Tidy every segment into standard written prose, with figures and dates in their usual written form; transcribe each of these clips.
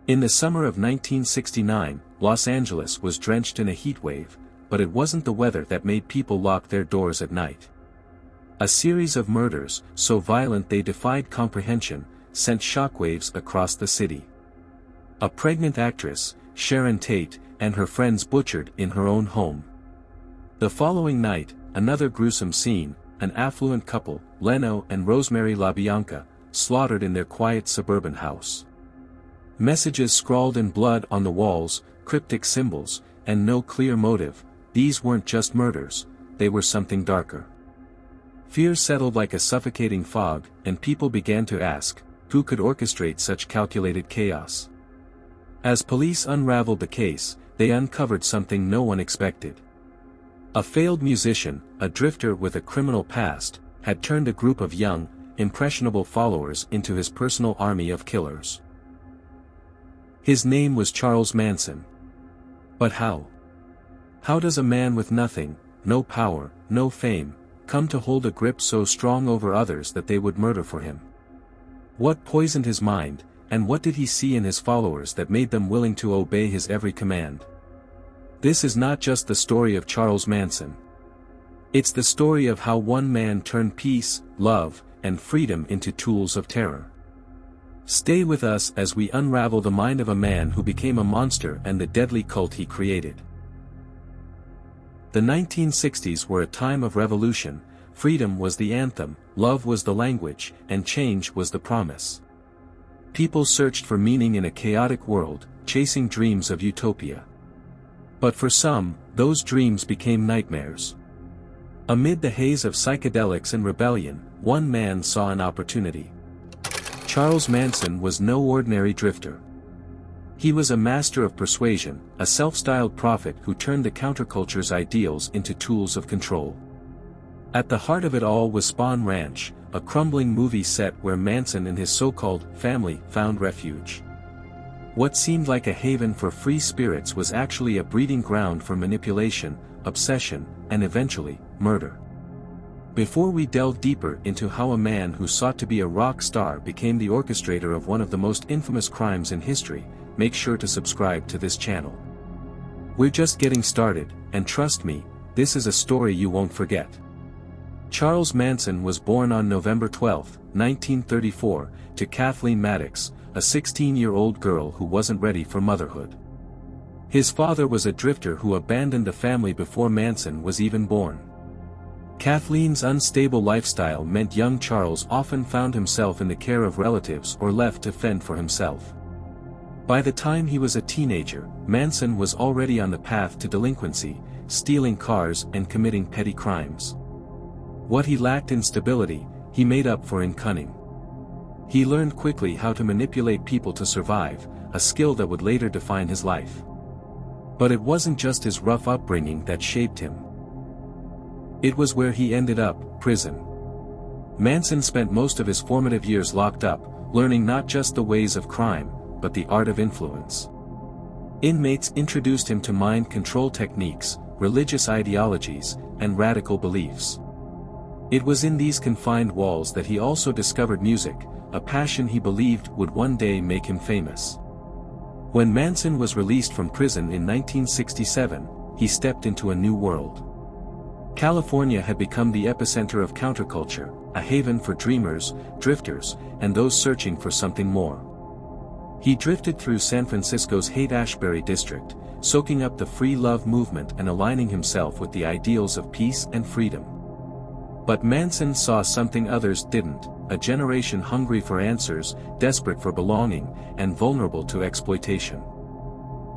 In the summer of 1969, Los Angeles was drenched in a heatwave, but it wasn't the weather that made people lock their doors at night. A series of murders, so violent they defied comprehension, sent shockwaves across the city. A pregnant actress, Sharon Tate, and her friends butchered in her own home. The following night, another gruesome scene, an affluent couple, Leno and Rosemary LaBianca, slaughtered in their quiet suburban house. Messages scrawled in blood on the walls, cryptic symbols, and no clear motive. These weren't just murders, they were something darker. Fear settled like a suffocating fog, and people began to ask, who could orchestrate such calculated chaos? As police unraveled the case, they uncovered something no one expected. A failed musician, a drifter with a criminal past, had turned a group of young, impressionable followers into his personal army of killers. His name was Charles Manson. But how? How does a man with nothing, no power, no fame, come to hold a grip so strong over others that they would murder for him? What poisoned his mind, and what did he see in his followers that made them willing to obey his every command? This is not just the story of Charles Manson. It's the story of how one man turned peace, love, and freedom into tools of terror. Stay with us as we unravel the mind of a man who became a monster and the deadly cult he created. The 1960s were a time of revolution. Freedom was the anthem, love was the language, and change was the promise. People searched for meaning in a chaotic world, chasing dreams of utopia. But for some, those dreams became nightmares. Amid the haze of psychedelics and rebellion, one man saw an opportunity. Charles Manson was no ordinary drifter. He was a master of persuasion, a self-styled prophet who turned the counterculture's ideals into tools of control. At the heart of it all was Spahn Ranch, a crumbling movie set where Manson and his so-called family found refuge. What seemed like a haven for free spirits was actually a breeding ground for manipulation, obsession, and eventually, murder. Before we delve deeper into how a man who sought to be a rock star became the orchestrator of one of the most infamous crimes in history, make sure to subscribe to this channel. We're just getting started, and trust me, this is a story you won't forget. Charles Manson was born on November 12, 1934, to Kathleen Maddox, a 16-year-old girl who wasn't ready for motherhood. His father was a drifter who abandoned the family before Manson was even born. Kathleen's unstable lifestyle meant young Charles often found himself in the care of relatives or left to fend for himself. By the time he was a teenager, Manson was already on the path to delinquency, stealing cars and committing petty crimes. What he lacked in stability, he made up for in cunning. He learned quickly how to manipulate people to survive, a skill that would later define his life. But it wasn't just his rough upbringing that shaped him. It was where he ended up, prison. Manson spent most of his formative years locked up, learning not just the ways of crime, but the art of influence. Inmates introduced him to mind control techniques, religious ideologies, and radical beliefs. It was in these confined walls that he also discovered music, a passion he believed would one day make him famous. When Manson was released from prison in 1967, he stepped into a new world. California had become the epicenter of counterculture, a haven for dreamers, drifters, and those searching for something more. He drifted through San Francisco's Haight-Ashbury district, soaking up the free love movement and aligning himself with the ideals of peace and freedom. But Manson saw something others didn't, a generation hungry for answers, desperate for belonging, and vulnerable to exploitation.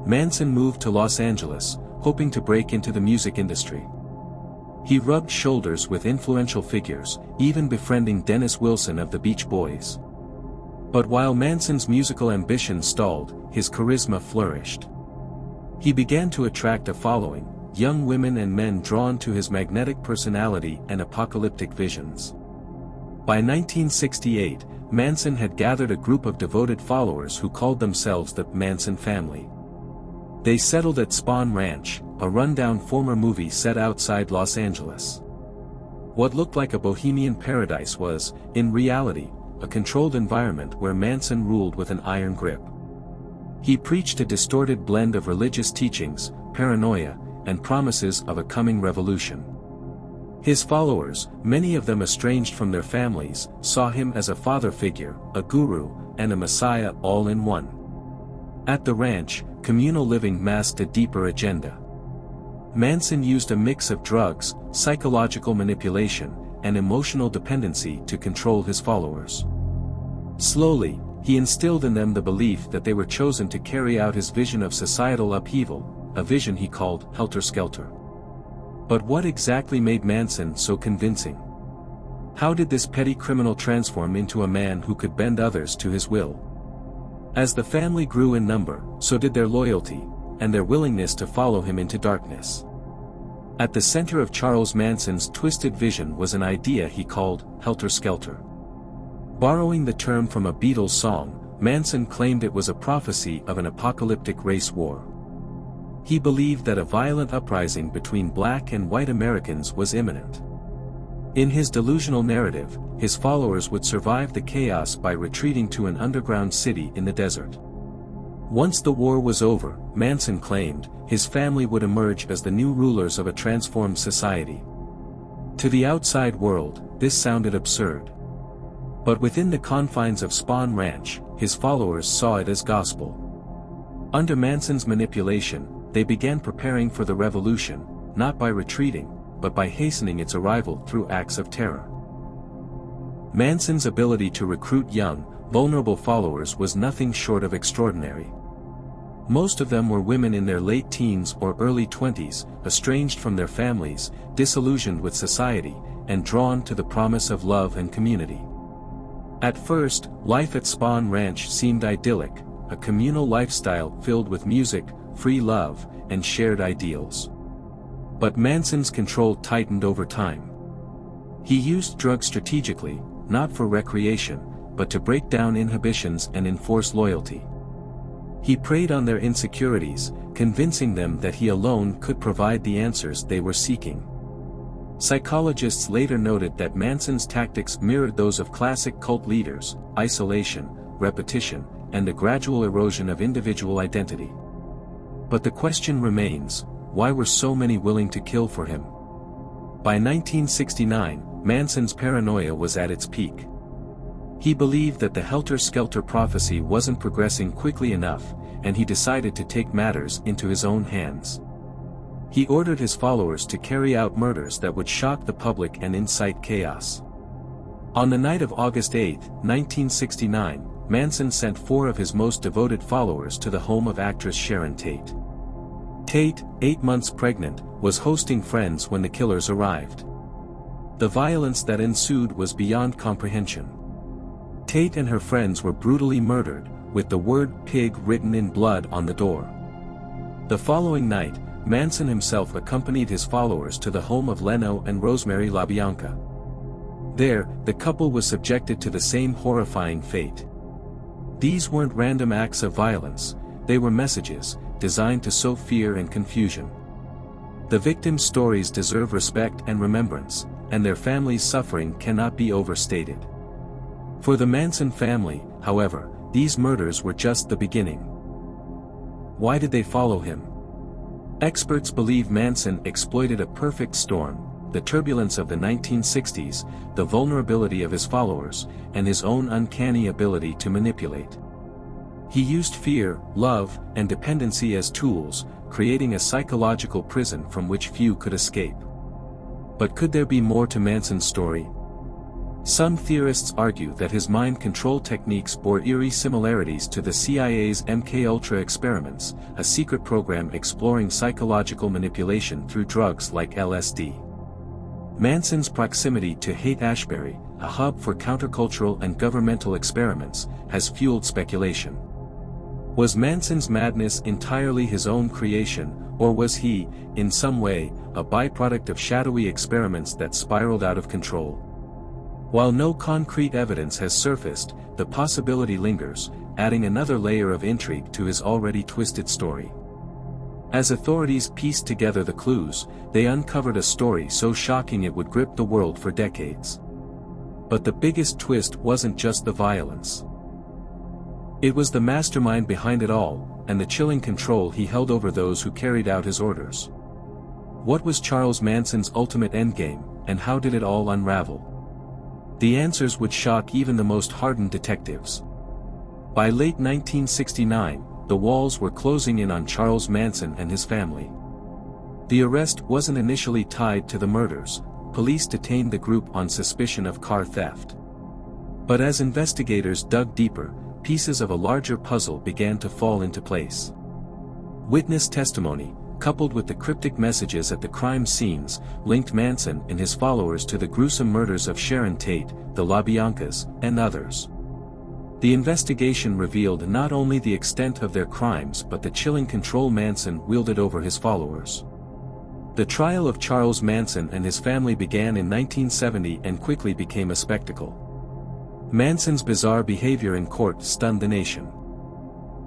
Manson moved to Los Angeles, hoping to break into the music industry. He rubbed shoulders with influential figures, even befriending Dennis Wilson of the Beach Boys. But while Manson's musical ambition stalled, his charisma flourished. He began to attract a following, young women and men drawn to his magnetic personality and apocalyptic visions. By 1968, Manson had gathered a group of devoted followers who called themselves the Manson Family. They settled at Spahn Ranch, a rundown former movie set outside Los Angeles. What looked like a bohemian paradise was, in reality, a controlled environment where Manson ruled with an iron grip. He preached a distorted blend of religious teachings, paranoia, and promises of a coming revolution. His followers, many of them estranged from their families, saw him as a father figure, a guru, and a messiah all in one. At the ranch, communal living masked a deeper agenda. Manson used a mix of drugs, psychological manipulation, and emotional dependency to control his followers. Slowly, he instilled in them the belief that they were chosen to carry out his vision of societal upheaval, a vision he called helter-skelter. But what exactly made Manson so convincing? How did this petty criminal transform into a man who could bend others to his will? As the family grew in number, so did their loyalty, and their willingness to follow him into darkness. At the center of Charles Manson's twisted vision was an idea he called helter-skelter. Borrowing the term from a Beatles song, Manson claimed it was a prophecy of an apocalyptic race war. He believed that a violent uprising between black and white Americans was imminent. In his delusional narrative, his followers would survive the chaos by retreating to an underground city in the desert. Once the war was over, Manson claimed, his family would emerge as the new rulers of a transformed society. To the outside world, this sounded absurd. But within the confines of Spahn Ranch, his followers saw it as gospel. Under Manson's manipulation, they began preparing for the revolution, not by retreating, but by hastening its arrival through acts of terror. Manson's ability to recruit young, vulnerable followers was nothing short of extraordinary. Most of them were women in their late teens or early 20s, estranged from their families, disillusioned with society, and drawn to the promise of love and community. At first, life at Spahn Ranch seemed idyllic, a communal lifestyle filled with music, free love, and shared ideals. But Manson's control tightened over time. He used drugs strategically, not for recreation, but to break down inhibitions and enforce loyalty. He preyed on their insecurities, convincing them that he alone could provide the answers they were seeking. Psychologists later noted that Manson's tactics mirrored those of classic cult leaders: isolation, repetition, and the gradual erosion of individual identity. But the question remains, why were so many willing to kill for him? By 1969, Manson's paranoia was at its peak. He believed that the helter-skelter prophecy wasn't progressing quickly enough, and he decided to take matters into his own hands. He ordered his followers to carry out murders that would shock the public and incite chaos. On the night of August 8, 1969, Manson sent 4 of his most devoted followers to the home of actress Sharon Tate. Tate, 8 months pregnant, was hosting friends when the killers arrived. The violence that ensued was beyond comprehension. Tate and her friends were brutally murdered, with the word "pig" written in blood on the door. The following night, Manson himself accompanied his followers to the home of Leno and Rosemary LaBianca. There, the couple was subjected to the same horrifying fate. These weren't random acts of violence, they were messages, designed to sow fear and confusion. The victims' stories deserve respect and remembrance, and their families' suffering cannot be overstated. For the Manson family, however, these murders were just the beginning. Why did they follow him? Experts believe Manson exploited a perfect storm: the turbulence of the 1960s, the vulnerability of his followers, and his own uncanny ability to manipulate. He used fear, love, and dependency as tools, creating a psychological prison from which few could escape. But could there be more to Manson's story? Some theorists argue that his mind control techniques bore eerie similarities to the CIA's MKUltra experiments, a secret program exploring psychological manipulation through drugs like LSD. Manson's proximity to Haight-Ashbury, a hub for countercultural and governmental experiments, has fueled speculation. Was Manson's madness entirely his own creation, or was he, in some way, a byproduct of shadowy experiments that spiraled out of control? While no concrete evidence has surfaced, the possibility lingers, adding another layer of intrigue to his already twisted story. As authorities pieced together the clues, they uncovered a story so shocking it would grip the world for decades. But the biggest twist wasn't just the violence. It was the mastermind behind it all, and the chilling control he held over those who carried out his orders. What was Charles Manson's ultimate endgame, and how did it all unravel? The answers would shock even the most hardened detectives. By late 1969, the walls were closing in on Charles Manson and his family. The arrest wasn't initially tied to the murders. Police detained the group on suspicion of car theft. But as investigators dug deeper, pieces of a larger puzzle began to fall into place. Witness testimony, coupled with the cryptic messages at the crime scenes, linked Manson and his followers to the gruesome murders of Sharon Tate, the LaBiancas, and others. The investigation revealed not only the extent of their crimes but the chilling control Manson wielded over his followers. The trial of Charles Manson and his family began in 1970 and quickly became a spectacle. Manson's bizarre behavior in court stunned the nation.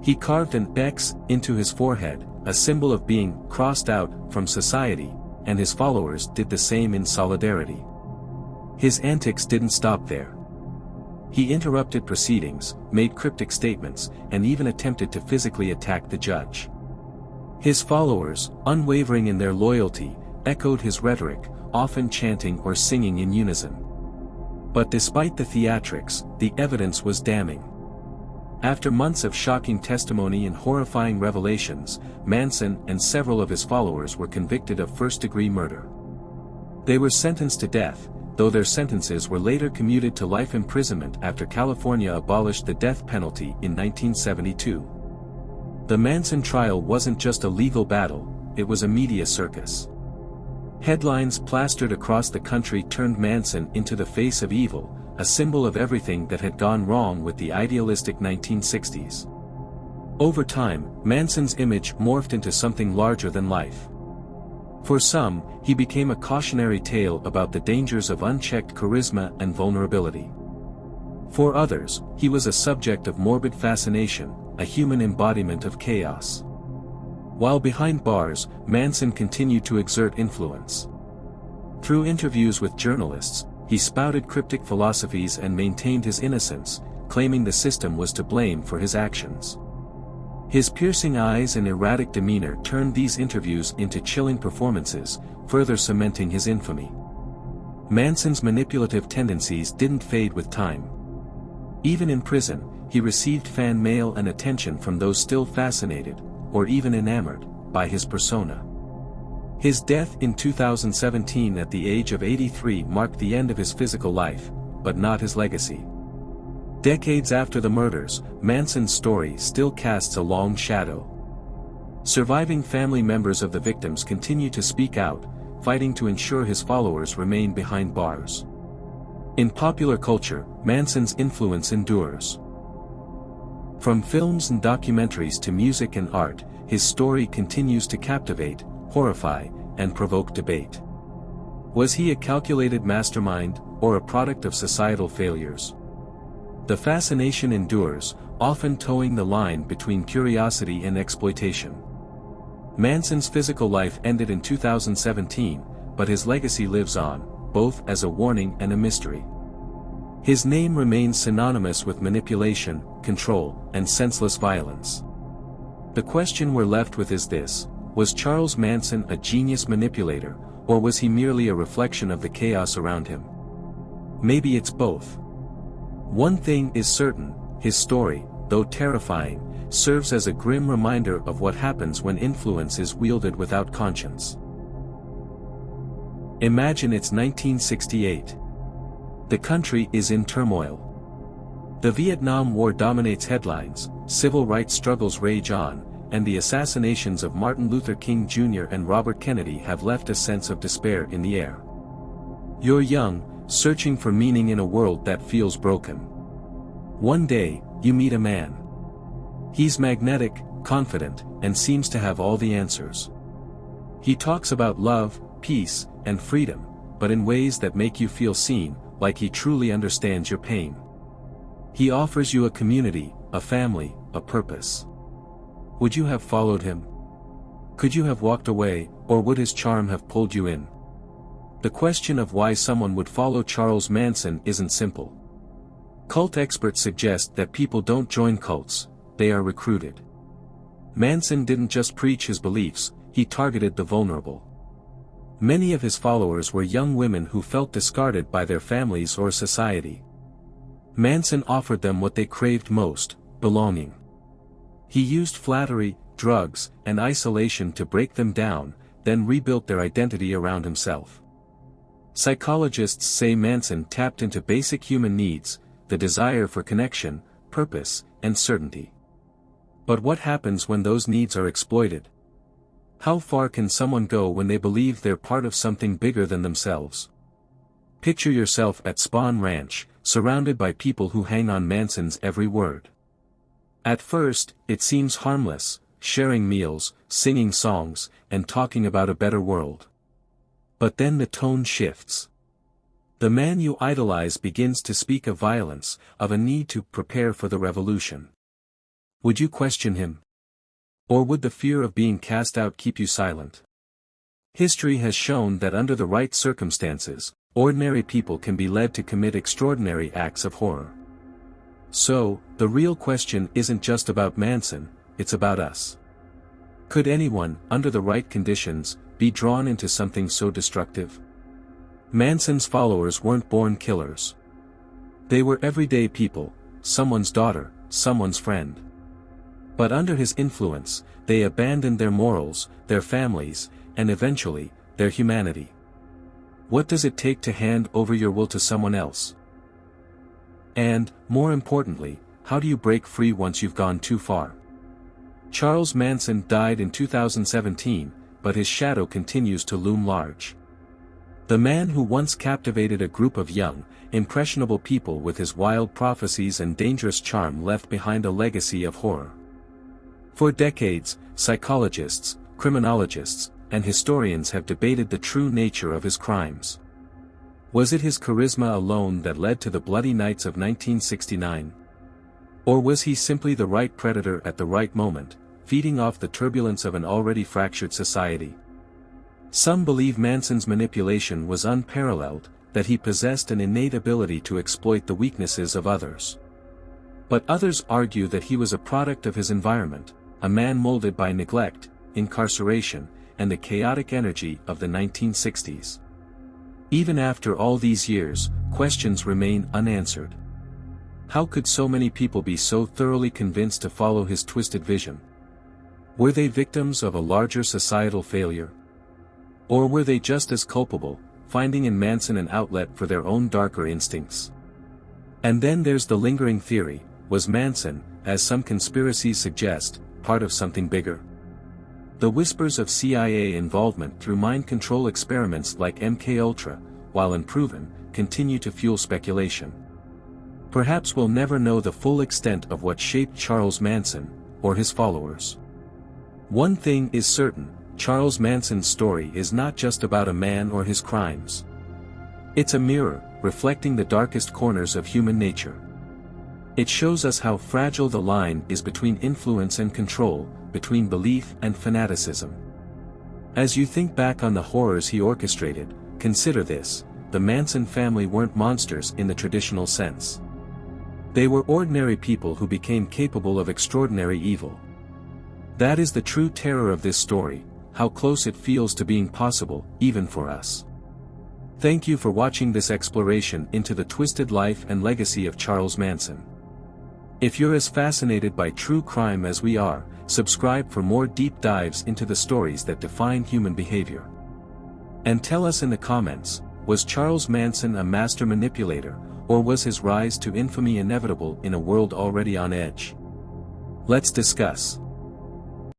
He carved an X into his forehead, a symbol of being crossed out from society, and his followers did the same in solidarity. His antics didn't stop there. He interrupted proceedings, made cryptic statements, and even attempted to physically attack the judge. His followers, unwavering in their loyalty, echoed his rhetoric, often chanting or singing in unison. But despite the theatrics, the evidence was damning. After months of shocking testimony and horrifying revelations, Manson and several of his followers were convicted of first-degree murder. They were sentenced to death, though their sentences were later commuted to life imprisonment after California abolished the death penalty in 1972. The Manson trial wasn't just a legal battle, it was a media circus. Headlines plastered across the country turned Manson into the face of evil, a symbol of everything that had gone wrong with the idealistic 1960s. Over time, Manson's image morphed into something larger than life. For some, he became a cautionary tale about the dangers of unchecked charisma and vulnerability. For others, he was a subject of morbid fascination, a human embodiment of chaos. While behind bars, Manson continued to exert influence. Through interviews with journalists, he spouted cryptic philosophies and maintained his innocence, claiming the system was to blame for his actions. His piercing eyes and erratic demeanor turned these interviews into chilling performances, further cementing his infamy. Manson's manipulative tendencies didn't fade with time. Even in prison, he received fan mail and attention from those still fascinated, or even enamored, by his persona. His death in 2017 at the age of 83 marked the end of his physical life, but not his legacy. Decades after the murders, Manson's story still casts a long shadow. Surviving family members of the victims continue to speak out, fighting to ensure his followers remain behind bars. In popular culture, Manson's influence endures. From films and documentaries to music and art, his story continues to captivate, horrify, and provoke debate. Was he a calculated mastermind, or a product of societal failures? The fascination endures, often towing the line between curiosity and exploitation. Manson's physical life ended in 2017, but his legacy lives on, both as a warning and a mystery. His name remains synonymous with manipulation, control, and senseless violence. The question we're left with is this: was Charles Manson a genius manipulator, or was he merely a reflection of the chaos around him? Maybe it's both. One thing is certain, his story, though terrifying, serves as a grim reminder of what happens when influence is wielded without conscience. Imagine it's 1968. The country is in turmoil. The Vietnam War dominates headlines, civil rights struggles rage on, and the assassinations of Martin Luther King Jr. and Robert Kennedy have left a sense of despair in the air. You're young, searching for meaning in a world that feels broken. One day, you meet a man. He's magnetic, confident, and seems to have all the answers. He talks about love, peace, and freedom, but in ways that make you feel seen, like he truly understands your pain. He offers you a community, a family, a purpose. Would you have followed him? Could you have walked away, or would his charm have pulled you in? The question of why someone would follow Charles Manson isn't simple. Cult experts suggest that people don't join cults, they are recruited. Manson didn't just preach his beliefs, he targeted the vulnerable. Many of his followers were young women who felt discarded by their families or society. Manson offered them what they craved most, belonging. He used flattery, drugs, and isolation to break them down, then rebuilt their identity around himself. Psychologists say Manson tapped into basic human needs, the desire for connection, purpose, and certainty. But what happens when those needs are exploited? How far can someone go when they believe they're part of something bigger than themselves? Picture yourself at Spawn Ranch, surrounded by people who hang on Manson's every word. At first, it seems harmless, sharing meals, singing songs, and talking about a better world. But then the tone shifts. The man you idolize begins to speak of violence, of a need to prepare for the revolution. Would you question him? Or would the fear of being cast out keep you silent? History has shown that under the right circumstances, ordinary people can be led to commit extraordinary acts of horror. So, the real question isn't just about Manson, it's about us. Could anyone, under the right conditions, be drawn into something so destructive? Manson's followers weren't born killers. They were everyday people, someone's daughter, someone's friend. But under his influence, they abandoned their morals, their families, and eventually, their humanity. What does it take to hand over your will to someone else? And, more importantly, how do you break free once you've gone too far? Charles Manson died in 2017, but his shadow continues to loom large. The man who once captivated a group of young, impressionable people with his wild prophecies and dangerous charm left behind a legacy of horror. For decades, psychologists, criminologists, and historians have debated the true nature of his crimes. Was it his charisma alone that led to the bloody nights of 1969? Or was he simply the right predator at the right moment, feeding off the turbulence of an already fractured society? Some believe Manson's manipulation was unparalleled, that he possessed an innate ability to exploit the weaknesses of others. But others argue that he was a product of his environment, a man molded by neglect, incarceration, and the chaotic energy of the 1960s. Even after all these years, questions remain unanswered. How could so many people be so thoroughly convinced to follow his twisted vision? Were they victims of a larger societal failure? Or were they just as culpable, finding in Manson an outlet for their own darker instincts? And then there's the lingering theory, was Manson, as some conspiracies suggest, part of something bigger? The whispers of CIA involvement through mind control experiments like MKUltra, while unproven, continue to fuel speculation. Perhaps we'll never know the full extent of what shaped Charles Manson, or his followers. One thing is certain, Charles Manson's story is not just about a man or his crimes. It's a mirror, reflecting the darkest corners of human nature. It shows us how fragile the line is between influence and control, between belief and fanaticism. As you think back on the horrors he orchestrated, consider this: the Manson family weren't monsters in the traditional sense. They were ordinary people who became capable of extraordinary evil. That is the true terror of this story, how close it feels to being possible, even for us. Thank you for watching this exploration into the twisted life and legacy of Charles Manson. If you're as fascinated by true crime as we are, subscribe for more deep dives into the stories that define human behavior. And tell us in the comments, was Charles Manson a master manipulator, or was his rise to infamy inevitable in a world already on edge? Let's discuss.